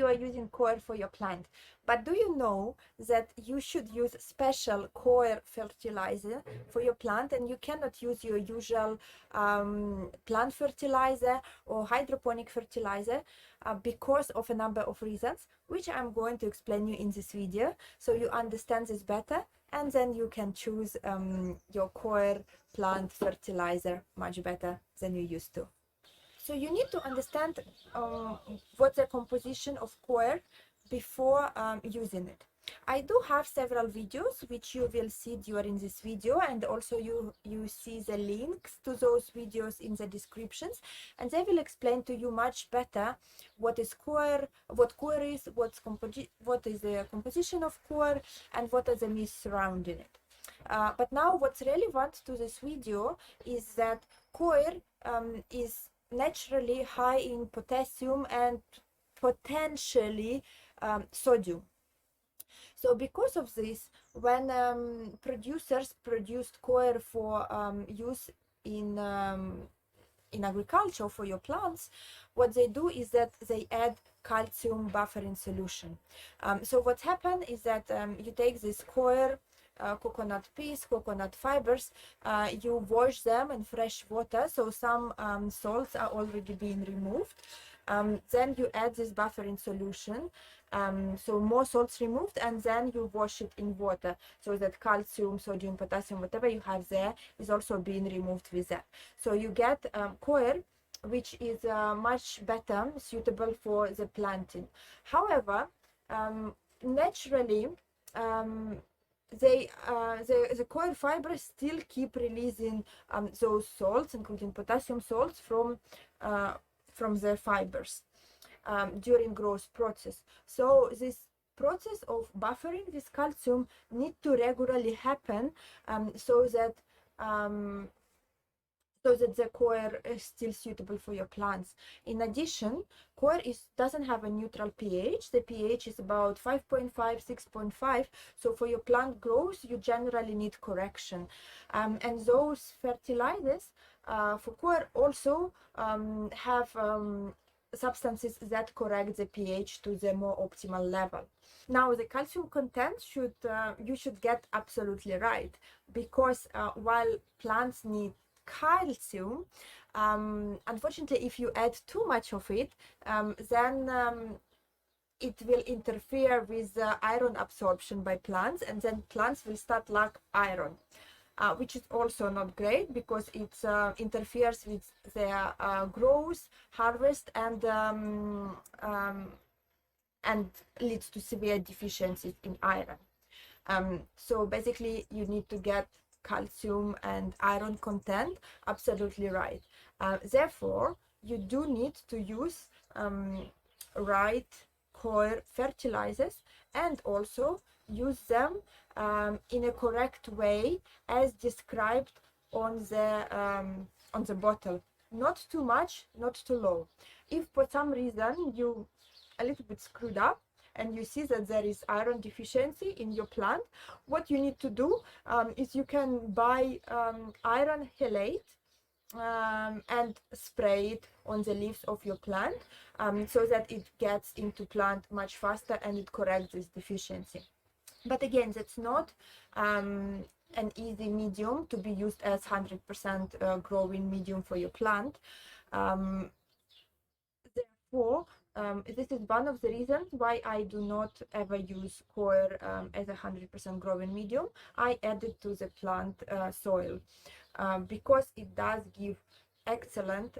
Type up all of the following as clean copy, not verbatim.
you are using coir for your plant. But do you know that you should use special coir fertilizer for your plant, and you cannot use your usual plant fertilizer or hydroponic fertilizer because of a number of reasons, which I'm going to explain you in this video, so you understand this better, and then you can choose your coir plant fertilizer much better than you used to. So you need to understand what's the composition of coir before using it. I do have several videos which you will see during this video, and also you see the links to those videos in the descriptions, and they will explain to you much better what is coir, what coir is, what is the composition of coir, and what are the myths surrounding it. But now what's relevant to this video is that coir is naturally high in potassium and potentially sodium. So because of this, when producers produced coir for use in agriculture for your plants, what they do is that they add calcium buffering solution. So what happens is that you take this coir, coconut pith, coconut fibers, you wash them in fresh water, so some salts are already being removed. Then you add this buffering solution, so more salts removed, and then you wash it in water, so that calcium, sodium, potassium, whatever you have there is also being removed with that. So you get coir which is much better suitable for the planting. However, naturally the coir fibers still keep releasing those salts, including potassium salts, from their fibers during growth process. So this process of buffering this calcium need to regularly happen, so that the coir is still suitable for your plants. In addition, coir doesn't have a neutral pH. The pH is about 5.5, 6.5. So for your plant growth, you generally need correction. And those fertilizers for coir also have substances that correct the pH to the more optimal level. Now, the calcium content you should get absolutely right, because while plants need calcium, unfortunately, if you add too much of it, then it will interfere with iron absorption by plants, and then plants will start lack iron, which is also not great, because it interferes with their growth, harvest, and leads to severe deficiencies in iron. So basically, you need to get calcium and iron content absolutely right. Therefore, you do need to use right coir fertilizers, and also use them in a correct way as described on the bottle. Not too much, not too low. If for some reason you a little bit screwed up and you see that there is iron deficiency in your plant, what you need to do is you can buy iron halate and spray it on the leaves of your plant, so that it gets into plant much faster and it corrects this deficiency. But again, that's not an easy medium to be used as 100% growing medium for your plant. Therefore, this is one of the reasons why I do not ever use coir as a 100% growing medium. I add it to the plant soil because it does give excellent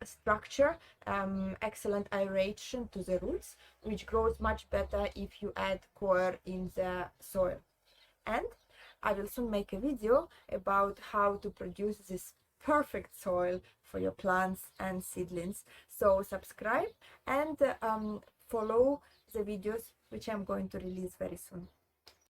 structure, excellent aeration to the roots, which grows much better if you add coir in the soil. And I will soon make a video about how to produce this perfect soil for your plants and seedlings. So subscribe and follow the videos which I'm going to release very soon.